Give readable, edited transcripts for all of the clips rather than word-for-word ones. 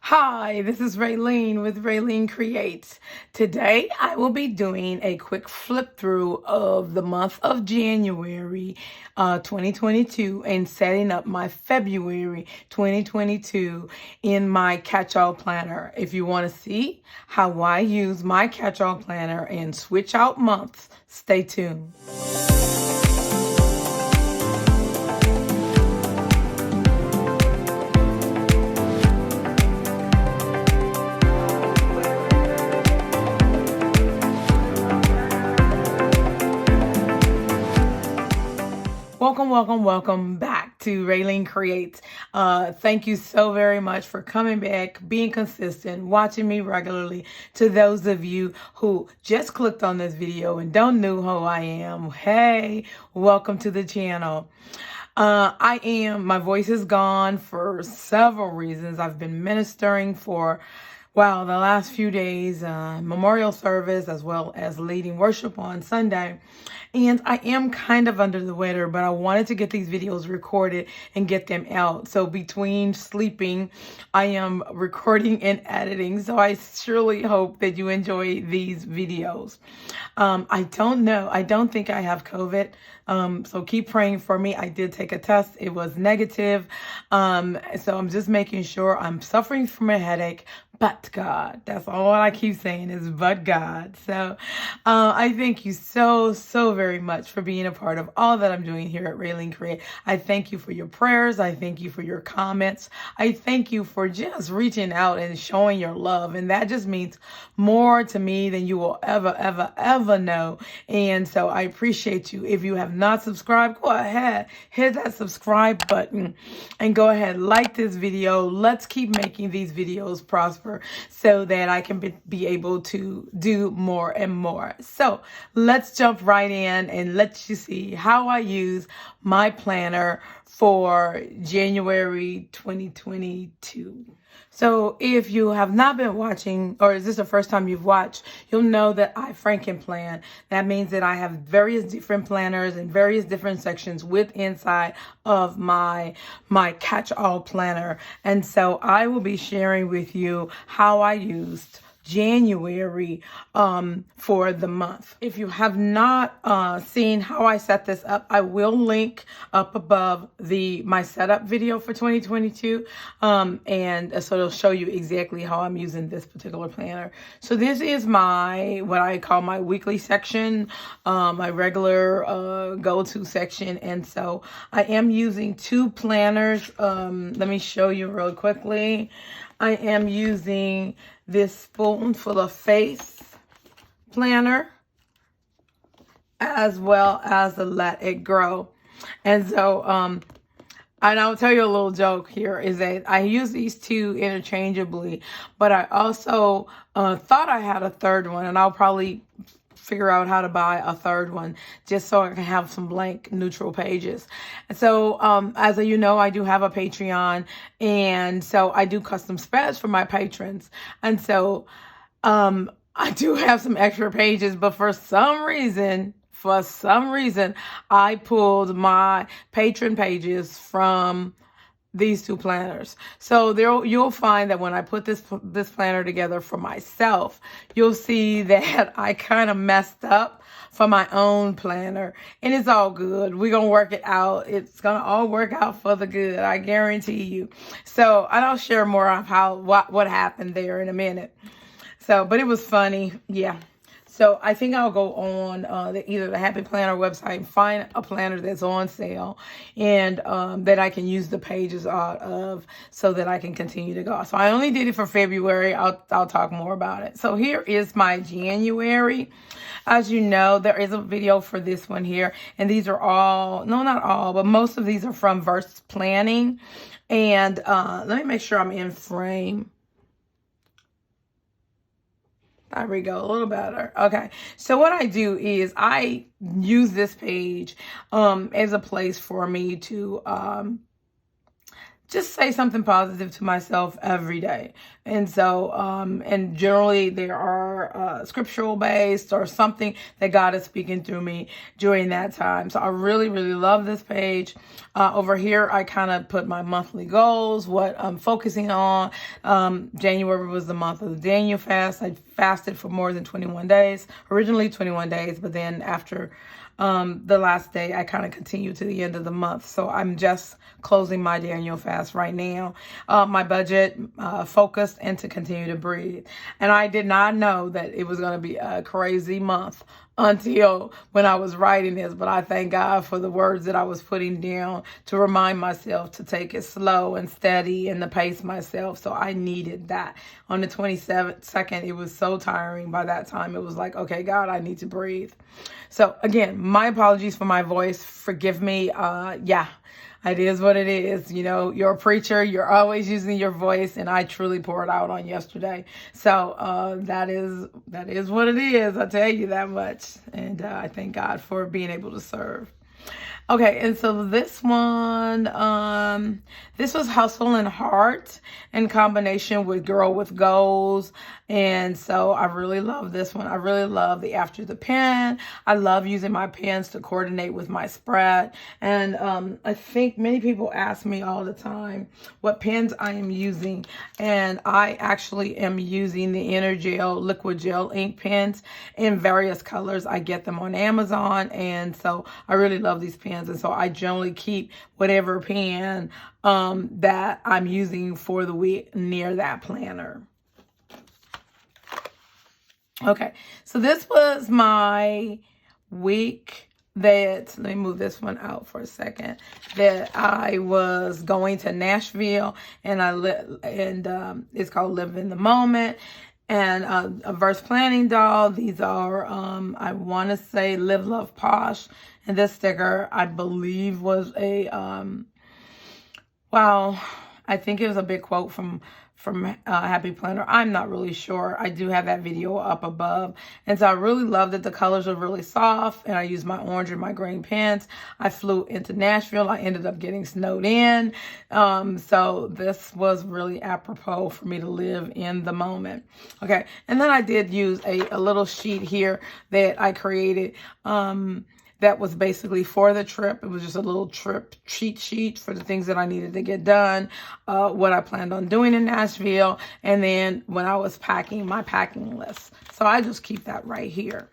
Hi, this is Ralene with RaleneCreates. Today I will be doing a quick flip through of the month of January 2022 and setting up my February 2022 in my Catchall planner. If you want to see how I use my Catchall planner and switch out months, stay tuned. Welcome back to RaleneCreates. Thank you so very much for coming back, being consistent, watching me regularly. To those of you who just clicked on this video and don't know who I am, hey, welcome to the channel. My voice is gone for several reasons. I've been ministering for the last few days, memorial service, as well as leading worship on Sunday. And I am kind of under the weather, but I wanted to get these videos recorded and get them out. So between sleeping, I am recording and editing. So I surely hope that you enjoy these videos. I don't know. I don't think I have COVID. So keep praying for me. I did take a test. It was negative. So I'm just making sure. I'm suffering from a headache, but God. That's all I keep saying is but God. So I thank you so very much for being a part of all that I'm doing here at RaleneCreates. I thank you for your prayers. I thank you for your comments. I thank you for just reaching out and showing your love. And that just means more to me than you will ever know. And so I appreciate you. If you have not subscribed, go ahead, hit that subscribe button and go ahead, like this video. Let's keep making these videos prosper so that I can be able to do more and more. So let's jump right in and let you see how I use my planner for January 2022. So if you have not been watching, or is this the first time you've watched, you'll know that I Franken plan. That means that I have various different planners and various different sections inside of my catch-all planner. And so I will be sharing with you how I used January for the month. If you have not seen how I set this up, I will link up above my setup video for 2022, and so it'll show you exactly how I'm using this particular planner. So this is what I call my weekly section, my regular go-to section, and so I am using two planners. Let me show you real quickly. I am using this Spoonful of Faith planner as well as the Let It Grow. And so, and I'll tell you a little joke here is that I use these two interchangeably, but I also thought I had a third one, and I'll probably figure out how to buy a third one just so I can have some blank neutral pages. And so as you know, I do have a Patreon, and so I do custom spreads for my patrons. And so I do have some extra pages, but for some reason, I pulled my patron pages from these two planners. So you'll find that when I put this planner together for myself, you'll see that I kind of messed up for my own planner, and it's all good. We're gonna work it out. It's gonna all work out for the good, I guarantee you. So I'll share more of what happened there in a minute. So, but it was funny, yeah. So I think I'll go on either the Happy Planner website and find a planner that's on sale, and that I can use the pages out of so that I can continue to go. So I only did it for February. I'll talk more about it. So here is my January. As you know, there is a video for this one here, and these are all, no, not all, but most of these are from Verse Planning. And let me make sure I'm in frame. There we go, a little better. Okay, so what I do is I use this page as a place for me to just say something positive to myself every day. And so, and generally there are scriptural based or something that God is speaking through me during that time. So I really, really love this page. Over here, I kind of put my monthly goals, what I'm focusing on. January was the month of the Daniel fast. I fasted for more than 21 days, originally 21 days, but then after the last day, I kind of continue to the end of the month. So I'm just closing my Daniel fast right now. My budget, focused, and to continue to breathe. And I did not know that it was going to be a crazy month until when I was writing this, but I thank God for the words that I was putting down to remind myself to take it slow and steady and to pace myself. So I needed that. On the 27th, it was so tiring. By that time, it was like, okay, God, I need to breathe. So again, my apologies for my voice. Forgive me. Yeah. It is what it is. You know, you're a preacher. You're always using your voice, and I truly poured out on yesterday. So that is what it is. I'll tell you that much. And I thank God for being able to serve. Okay, and so this one, this was Hustle and Heart in combination with Girl with Goals. And so I really love this one. I really love the After the Pen. I love using my pens to coordinate with my spread. And I think many people ask me all the time what pens I am using. And I actually am using the Energel liquid gel ink pens in various colors. I get them on Amazon. And so I really love these pens. And so I generally keep whatever pen that I'm using for the week near that planner. Okay, so this was my week that, let me move this one out for a second, that I was going to Nashville, and it's called Live in the Moment. And a verse planning doll. These are, I want to say Live, Love, Posh. And this sticker, I believe, was a, wow, I think it was a big quote from Happy Planner. I'm not really sure. I do have that video up above. And so I really loved it. The colors are really soft, and I used my orange and my green pens. I flew into Nashville. I ended up getting snowed in. So this was really apropos for me to live in the moment. Okay. And then I did use a little sheet here that I created, that was basically for the trip. It was just a little trip cheat sheet for the things that I needed to get done, what I planned on doing in Nashville, and then when I was packing, my packing list. So I just keep that right here.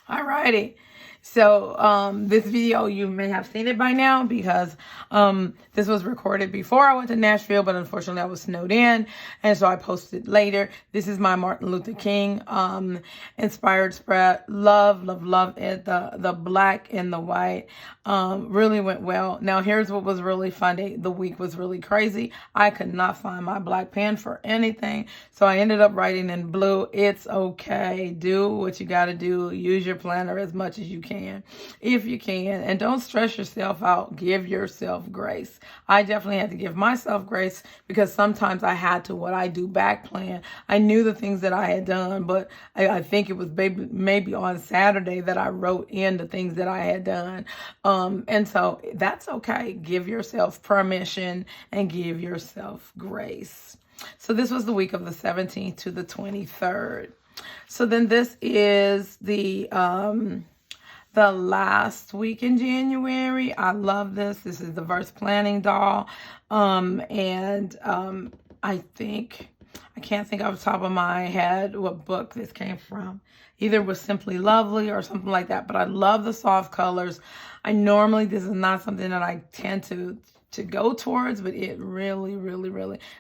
Alrighty. So this video, you may have seen it by now because this was recorded before I went to Nashville, but unfortunately I was snowed in, and so I posted later. This is my Martin Luther King inspired spread. Love it. The black and the white really went well. Now here's what was really funny. The week was really crazy. I could not find my black pen for anything, so I ended up writing in blue. It's okay. Do what you got to do. Use your planner as much as you can, if you can, and don't stress yourself out. Give yourself grace. I definitely had to give myself grace because sometimes I had to, what I do, back plan. I knew the things that I had done, but I think it was maybe on Saturday that I wrote in the things that I had done. And so that's okay. Give yourself permission and give yourself grace. So this was the week of the 17th to the 23rd. So then this is the last week in January. I love this. This is the verse planning doll. I can't think off the top of my head what book this came from. Either it was Simply Lovely or something like that, but I love the soft colors. This is not something that I tend to go towards, but it really,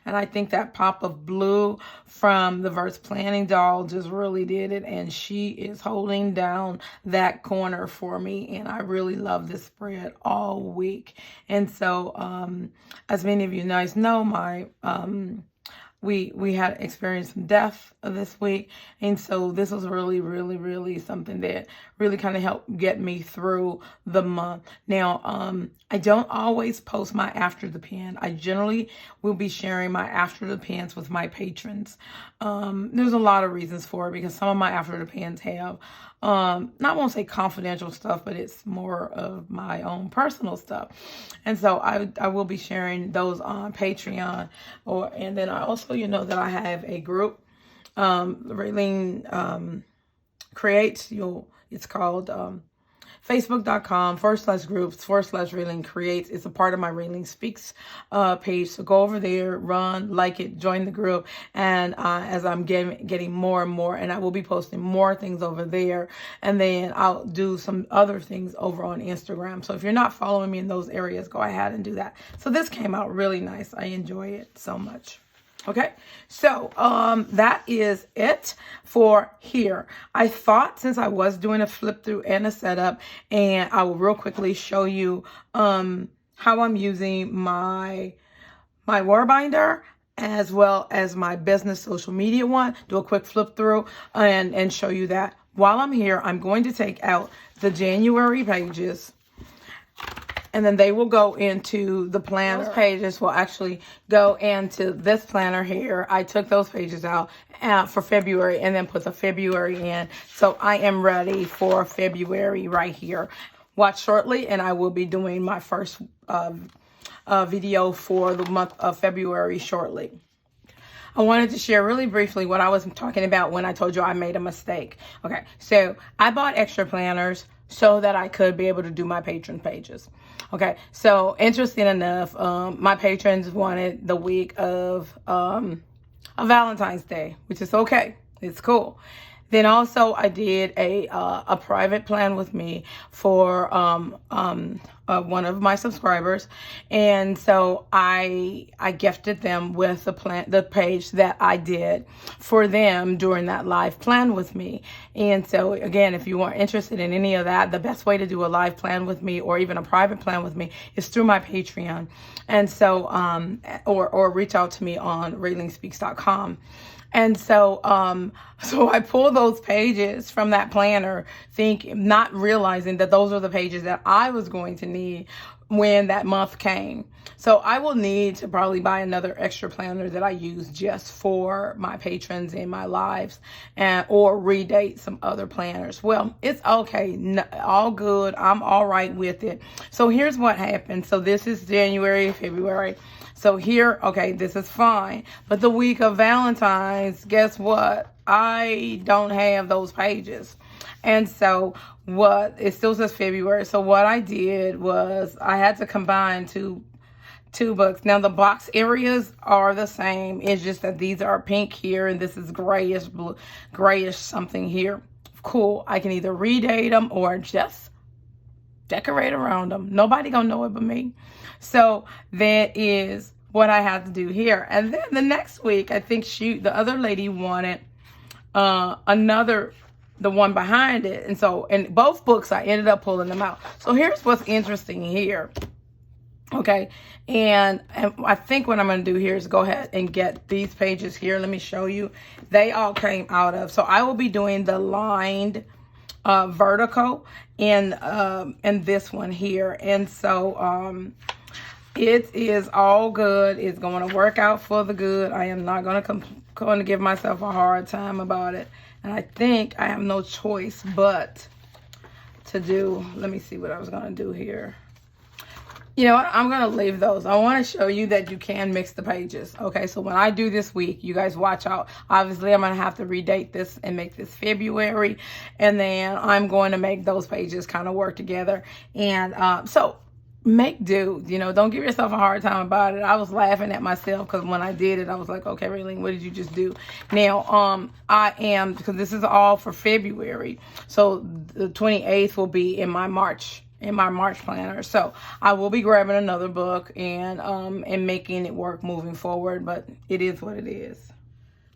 and I think that pop of blue from the verse planning doll just really did it, and she is holding down that corner for me, and I really love this spread all week. And so as many of you guys know, my we had experienced some death this week, and so this was really something that really kind of helped get me through the month. Now, I don't always post my after the pen. I generally will be sharing my after the pens with my patrons. There's a lot of reasons for it, because some of my after the pens have not won't say confidential stuff, but it's more of my own personal stuff. And so I will be sharing those on Patreon, and then I also, that I have a group, RaleneCreates. It's called Facebook.com/groups/RaleneCreates. It's a part of my RaleneSpeaks page. So go over there, like it, join the group. And as I'm getting more and more, and I will be posting more things over there. And then I'll do some other things over on Instagram. So if you're not following me in those areas, go ahead and do that. So this came out really nice. I enjoy it so much. Okay, so that is it for here. I thought, since I was doing a flip through and a setup, and I will real quickly show you how I'm using my WarBinder as well as my business social media one. Do a quick flip through and show you that. While I'm here, I'm going to take out the January pages, and then they will go into the planner. Those pages will actually go into this planner here. I took those pages out for February and then put the February in. So I am ready for February right here. Watch shortly, and I will be doing my first video for the month of February shortly. I wanted to share really briefly what I was talking about when I told you I made a mistake. Okay, so I bought extra planners so that I could be able to do my patron pages. Okay, so interesting enough, my patrons wanted the week of Valentine's Day, which is okay. It's cool. Then also I did a private plan with me for one of my subscribers, and so I gifted them with the page that I did for them during that live plan with me. And so again, if you are interested in any of that, the best way to do a live plan with me or even a private plan with me is through my Patreon. And so or reach out to me on RaleneSpeaks.com. And so, so I pulled those pages from that planner, not realizing that those are the pages that I was going to need when that month came. So I will need to probably buy another extra planner that I use just for my patrons in my lives, or redate some other planners. Well, it's okay. All good. I'm all right with it. So here's what happened. So this is January, February. So here, okay, this is fine. But the week of Valentine's, guess what? I don't have those pages. And so it still says February. So what I did was I had to combine two books. Now the box areas are the same. It's just that these are pink here and this is grayish blue, grayish something here. Cool. I can either redate them or just decorate around them. Nobody gonna know it but me. So that is what I have to do here. And then the next week, I think the other lady wanted the one behind it. And so in both books, I ended up pulling them out. So here's what's interesting here. Okay. And I think what I'm going to do here is go ahead and get these pages here. Let me show you. They all came out of. So I will be doing the lined vertical in this one here. And so it is all good. It's going to work out for the good. I am not going to give myself a hard time about it. And I think I have no choice but to do, let me see what I was going to do here. You know what? I'm going to leave those. I want to show you that you can mix the pages. Okay, so when I do this week, you guys watch out. Obviously, I'm going to have to redate this and make this February. And then I'm going to make those pages kind of work together. And so make do, don't give yourself a hard time about it. I was laughing at myself because when I did it, I was like, okay, Ralene, what did you just do? Now, because this is all for February. So the 28th will be in my March planner. So I will be grabbing another book and making it work moving forward, but it is what it is.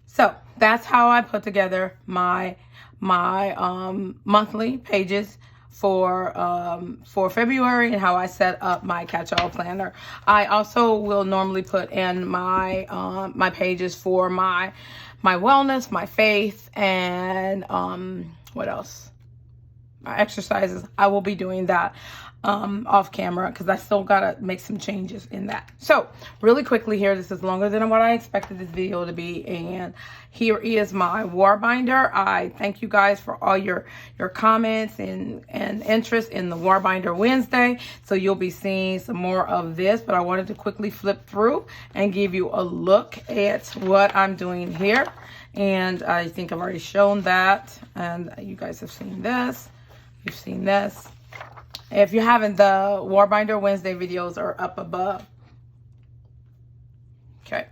So that's how I put together my monthly pages for February and how I set up my catch-all planner. I also will normally put in my my pages for my wellness, my faith, and what else? My exercises. I will be doing that off camera because I still gotta make some changes in that. So really quickly here, this is longer than what I expected this video to be, and here is my WarBinder. I thank you guys for all your comments and interest in the WarBinder Wednesday. So you'll be seeing some more of this, but I wanted to quickly flip through and give you a look at what I'm doing here. And I think I've already shown that, and you guys have seen this. You've seen this. If you haven't, the WarBinder Wednesday videos are up above. Okay.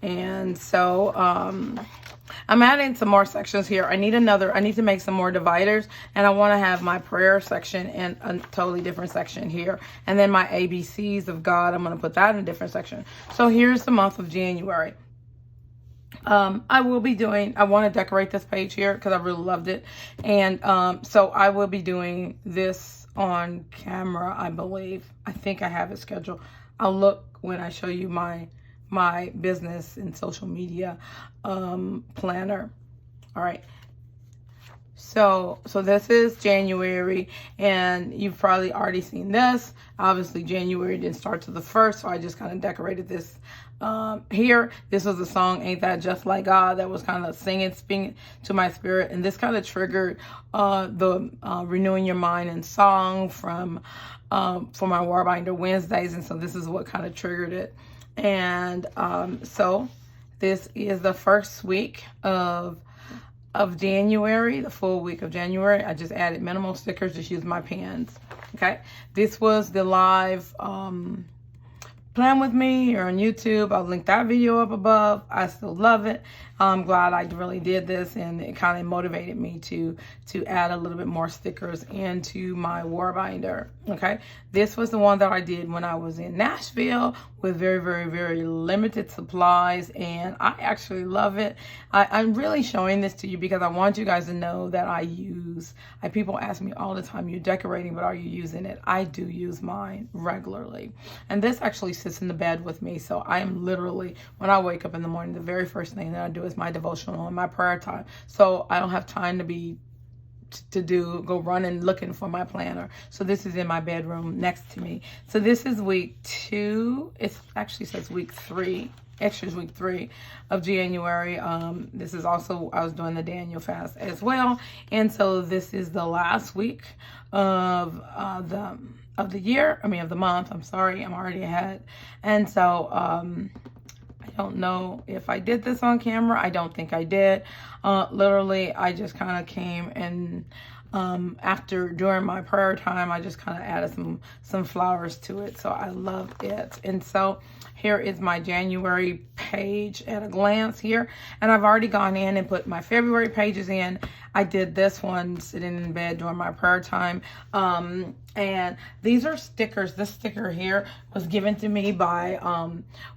And so I'm adding some more sections here. I need to make some more dividers, and I want to have my prayer section in a totally different section here. And then my ABCs of God, I'm going to put that in a different section. So here's the month of January. I want to decorate this page here because I really loved it. And so I will be doing this on camera, I believe. I think I have it scheduled. I'll look when I show you my business and social media planner. All right. So this is January, and you've probably already seen this. Obviously, January didn't start till the 1st, so I just kind of decorated this here. This was a song, Ain't That Just Like God, that was kind of speaking to my spirit, and this kind of triggered the Renewing Your Mind and song from for my WarBinder Wednesdays, and so this is what kind of triggered it. And so this is the first week of January, the full week of January. I just added minimal stickers, just use my pens. Okay, this was the live plan with me here on YouTube. I'll link that video up above. I still love it. I'm glad I really did this, and it kind of motivated me to add a little bit more stickers into my WarBinder. Okay, this was the one that I did when I was in Nashville with very, very, very limited supplies, and I actually love it. I'm really showing this to you because I want you guys to know that people ask me all the time, you're decorating, but are you using it? I do use mine regularly, and this actually sits in the bed with me. So I am literally, when I wake up in the morning, the very first thing that I do is my devotional and my prayer time. So I don't have time to go running looking for my planner. So this is in my bedroom next to me. So this is week 2. It actually says week 3. Extra is week 3 of January. This is also, I was doing the Daniel fast as well. And so this is the last week of the year. I mean, of the month. I'm sorry, I'm already ahead. And so I don't know if I did this on camera. I don't think I did. Literally, I just kind of came and during my prayer time, I just kind of added some flowers to it. So I love it. And so here is my January page at a glance here. And I've already gone in and put my February pages in. I did this one sitting in bed during my prayer time. And these are stickers. This sticker here was given to me by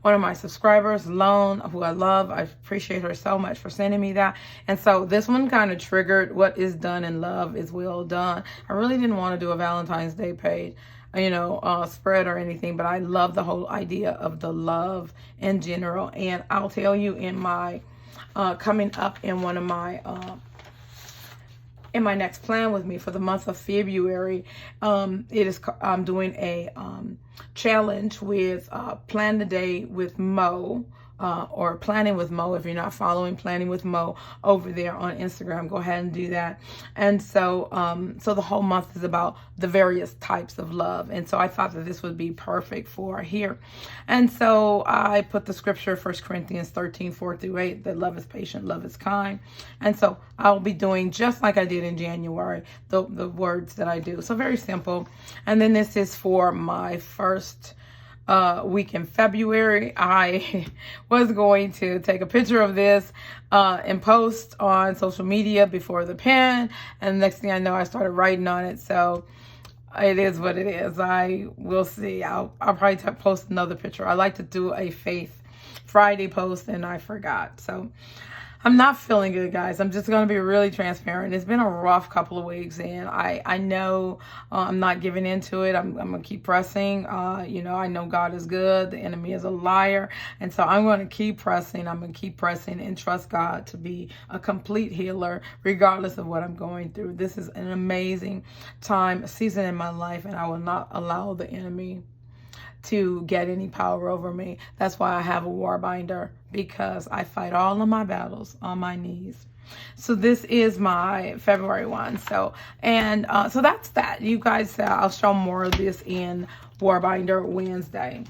one of my subscribers, Lone, who I love. I appreciate her so much for sending me that. And so this one kind of triggered what is done in love is well done. I really didn't want to do a Valentine's Day page, spread or anything, but I love the whole idea of the love in general. And I'll tell you in my coming up in one of my in my next plan with me for the month of February, I'm doing a challenge with Plan the Day with Mo, or Planning with Mo. If you're not following Planning with Mo over there on Instagram, go ahead and do that. And so so the whole month is about the various types of love, and so I thought that this would be perfect for here. And so I put the scripture 1 Corinthians 13:4-8, that love is patient, love is kind. And so I'll be doing just like I did in January, the words that I do. So very simple. And then this is for my first week in February. I was going to take a picture of this and post on social media before the pen, and the next thing I know, I started writing on it. So it is what it is. I will see. I'll probably post another picture. I like to do a Faith Friday post, and I forgot. So I'm not feeling good, guys. I'm just going to be really transparent. It's been a rough couple of weeks, and I know I'm not giving into it. I'm going to keep pressing. You know, I know God is good. The enemy is a liar. And so I'm going to keep pressing. I'm going to keep pressing and trust God to be a complete healer, regardless of what I'm going through. This is an amazing time, season in my life, and I will not allow the enemy to get any power over me. That's why I have a WarBinder, because I fight all of my battles on my knees. So this is my February one. So that's that. You guys, I'll show more of this in WarBinder Wednesday.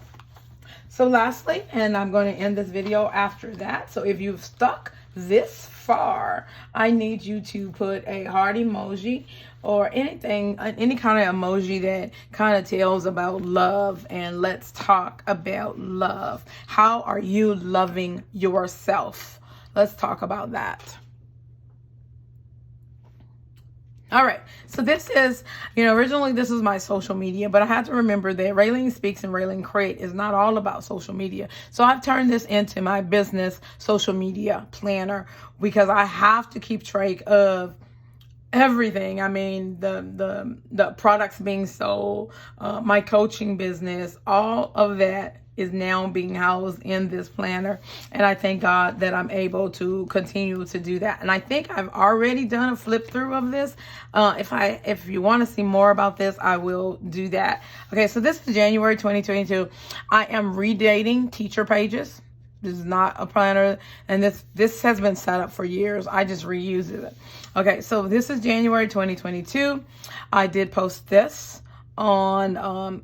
So lastly, and I'm going to end this video after that. So if you've stuck this far, I need you to put a heart emoji or anything, any kind of emoji that kind of tells about love, and let's talk about love. How are you loving yourself? Let's talk about that. All right, so this is, originally this was my social media, but I had to remember that Ralene Speaks and RaleneCreates is not all about social media. So I've turned this into my business social media planner, because I have to keep track of everything. I mean, the products being sold, my coaching business, all of that is now being housed in this planner, and I thank God that I'm able to continue to do that. And I think I've already done a flip through of this. If you want to see more about this, I will do that. Okay, so this is January 2022. I am redating teacher pages. This is not a planner, and this has been set up for years. I just reuse it. Okay, so this is January 2022. I did post this on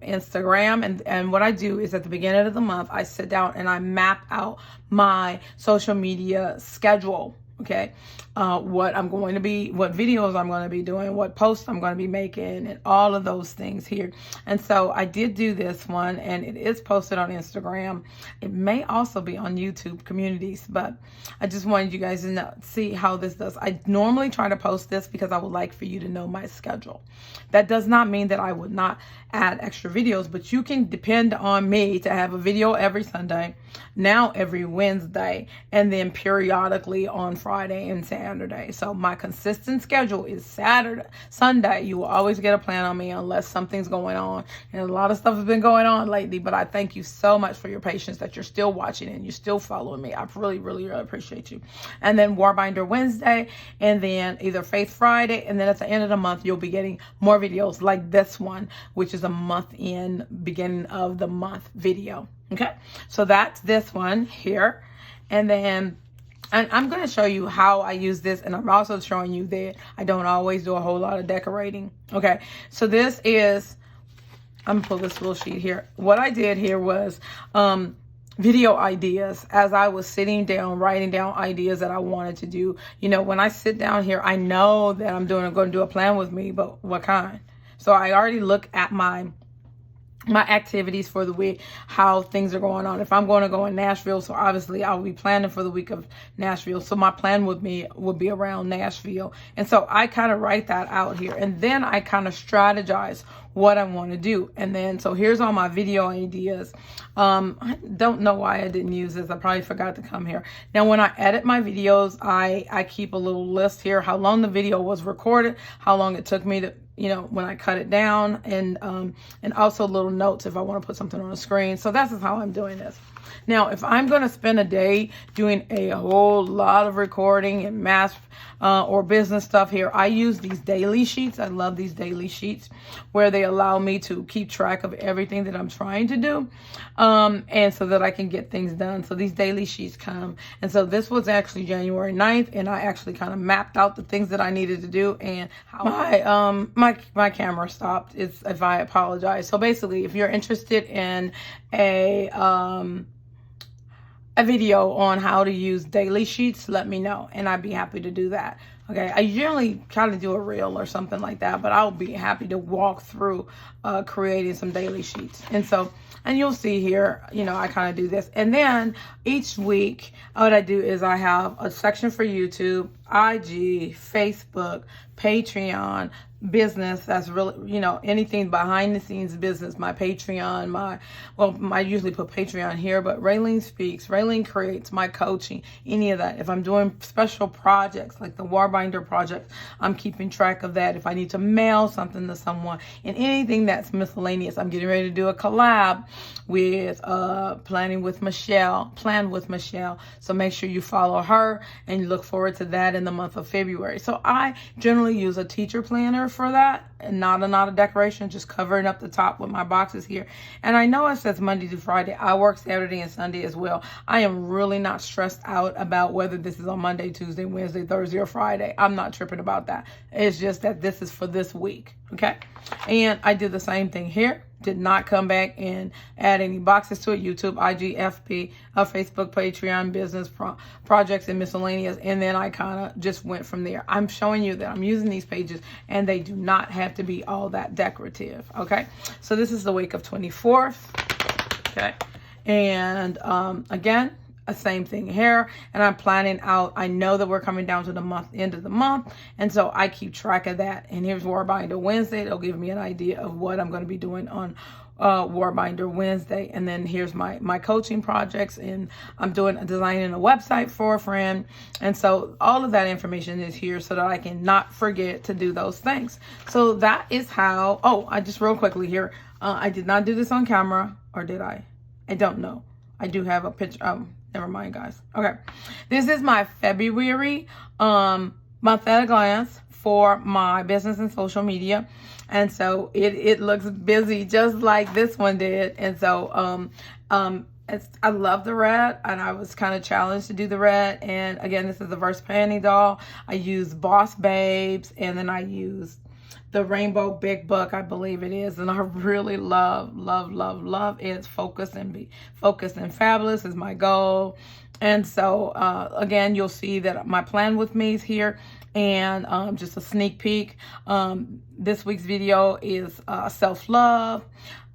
Instagram, and what I do is at the beginning of the month, I sit down and I map out my social media schedule. Okay, what videos I'm going to be doing, what posts I'm going to be making, and all of those things here. And so I did do this one, and it is posted on Instagram. It may also be on YouTube communities, but I just wanted you guys to see how this does. I normally try to post this because I would like for you to know my schedule. That does not mean that I would not add extra videos, but you can depend on me to have a video every Sunday, now every Wednesday, and then periodically on Friday and Saturday. So my consistent schedule is Sunday. You will always get a plan on me unless something's going on, and a lot of stuff has been going on lately, but I thank you so much for your patience, that you're still watching and you're still following me. I really, really, really appreciate you. And then WarBinder Wednesday, and then either Faith Friday, and then at the end of the month, you'll be getting more videos like this one, which is a month in, beginning of the month video. Okay, so that's this one here. And then I'm going to show you how I use this, and I'm also showing you that I don't always do a whole lot of decorating. Okay, so this is, I'm going to pull this little sheet here. What I did here was video ideas. As I was sitting down, writing down ideas that I wanted to do. When I sit down here, I know that I'm going to do a plan with me, but what kind? So I already look at my activities for the week, how things are going on. If I'm going to go in Nashville, so obviously I'll be planning for the week of Nashville. So my plan would be around Nashville. And so I kind of write that out here, and then I kind of strategize what I want to do. And then, so here's all my video ideas. I don't know why I didn't use this. I probably forgot to come here. Now, when I edit my videos, I keep a little list here, how long the video was recorded, how long it took me to, when I cut it down, and also little notes if I want to put something on the screen. So that's how I'm doing this. Now, if I'm going to spend a day doing a whole lot of recording and mass or business stuff here, I use these daily sheets. I love these daily sheets where they allow me to keep track of everything that I'm trying to do, and so that I can get things done. So these daily sheets come. And so this was actually January 9th, and I actually kind of mapped out the things that I needed to do, and how my camera stopped. If I apologize. So basically, if you're interested in a video on how to use daily sheets, let me know, and I'd be happy to do that. Okay, I usually kind of do a reel or something like that, but I'll be happy to walk through creating some daily sheets. And you'll see here, I kind of do this. And then each week, what I do is I have a section for YouTube, IG, Facebook, Patreon, business that's really, anything behind the scenes business, my Patreon, I usually put Patreon here, but Ralene Speaks, RaleneCreates, my coaching, any of that. If I'm doing special projects like the WarBinder project, I'm keeping track of that. If I need to mail something to someone, and anything that's miscellaneous, I'm getting ready to do a collab with Plan with Michelle. So make sure you follow her and look forward to that in the month of February. So I generally use a teacher planner for that, and not a decoration, just covering up the top with my boxes here. And I know it says Monday through Friday. I work Saturday and Sunday as well. I am really not stressed out about whether this is on Monday, Tuesday, Wednesday, Thursday, or Friday. I'm not tripping about that. It's just that this is for this week, okay? And I did the same thing here. Did not come back and add any boxes to it. YouTube, IG, FB, Facebook, Patreon, business, projects, and miscellaneous. And then I kind of just went from there. I'm showing you that I'm using these pages and they do not have to be all that decorative. Okay. So this is the week of 24th. Okay. And again, same thing here, and I'm planning out. I know that we're coming down to the end of the month, and so I keep track of that. And here's WarBinder Wednesday. It'll give me an idea of what I'm going to be doing on WarBinder Wednesday. And then here's my coaching projects, and I'm designing a website for a friend. And so all of that information is here so that I can not forget to do those things. So that is how. I just real quickly here. I did not do this on camera, or did I? I don't know. I do have a picture. Never mind, guys. Okay. This is my February month at a glance for my business and social media. And so it looks busy just like this one did. And so I love the red, and I was kind of challenged to do the red. And again, this is the Verse Panty doll. I use Boss Babes, and then I use the Rainbow Big Book, I believe it is. And I really love it. Focus and fabulous is my goal. And so, again, you'll see that my plan with me is here. And just a sneak peek. This week's video is self-love.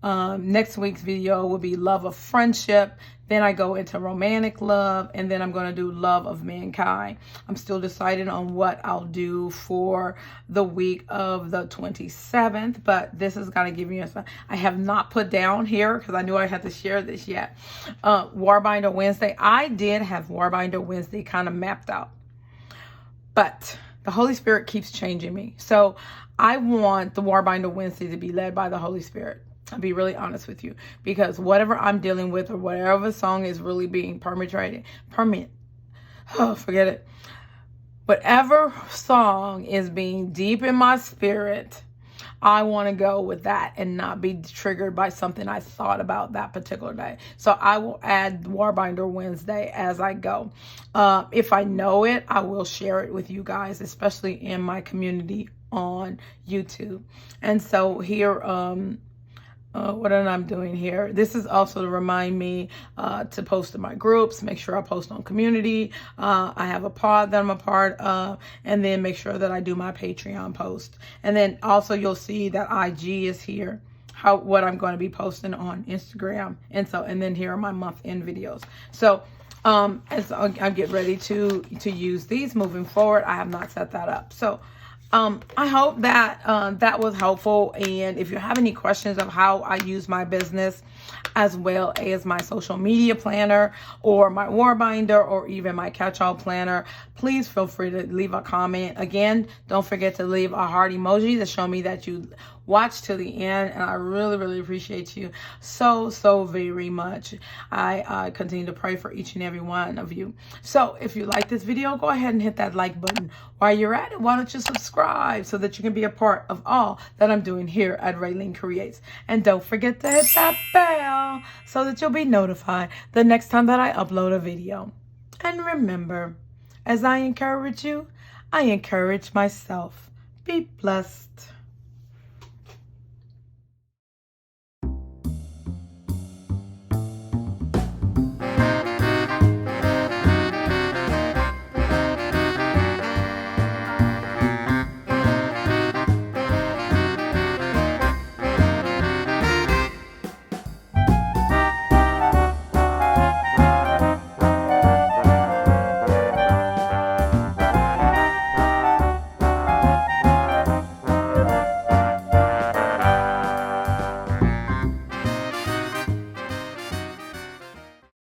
Next week's video will be love of friendship. Then I go into romantic love, and then I'm going to do love of mankind. I'm still deciding on what I'll do for the week of the 27th, but this is going to give you I have not put down here because I knew I had to share this yet. WarBinder Wednesday. I did have WarBinder Wednesday kind of mapped out, but the Holy Spirit keeps changing me. So I want the WarBinder Wednesday to be led by the Holy Spirit. I'll be really honest with you, because whatever I'm dealing with, or whatever song is really being forget it. Whatever song is being deep in my spirit, I want to go with that and not be triggered by something I thought about that particular day. So I will add WarBinder Wednesday as I go. If I know it, I will share it with you guys, especially in my community on YouTube. And so here, what am doing here? This is also to remind me to post in my groups. Make sure I post on community. I have a pod that I'm a part of, and then make sure that I do my Patreon post. And then also you'll see that IG is here. What I'm going to be posting on Instagram, and then here are my month-end videos. So as I get ready to use these moving forward, I have not set that up. So I hope that that was helpful. And if you have any questions of how I use my business, as well as my social media planner, or my WarBinder, or even my Catchall planner, please feel free to leave a comment. Again, don't forget to leave a heart emoji to show me that you watch till the end, and I really appreciate you so very much. I continue to pray for each and every one of you. So if you like this video, go ahead and hit that like button. While you're at it, why don't you subscribe so that you can be a part of all that I'm doing here at RaleneCreates. And don't forget to hit that bell so that you'll be notified the next time that I upload a video. And remember, as I encourage you, I encourage myself. Be blessed.